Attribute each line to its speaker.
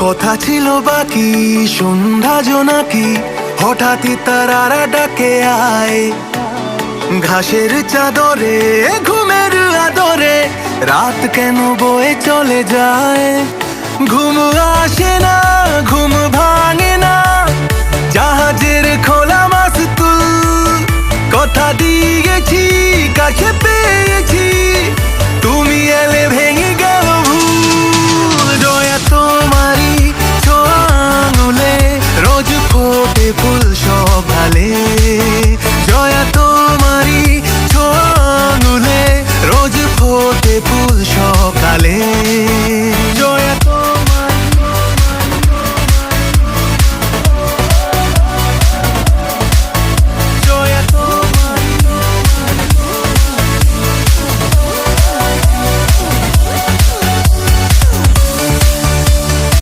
Speaker 1: কথা ছিল বাকি সন্ধ্যা জোনাকি, হঠাৎই তারারা ডাকে আয়। ঘাসের চাদরে ঘুমের আদরে রাত কেন বয়ে চলে যায়। ঘুম আসে না, ঘুম ভাঙে না, জাহাজের খোলা মাস্তুল। কথা দিয়েছি কাছে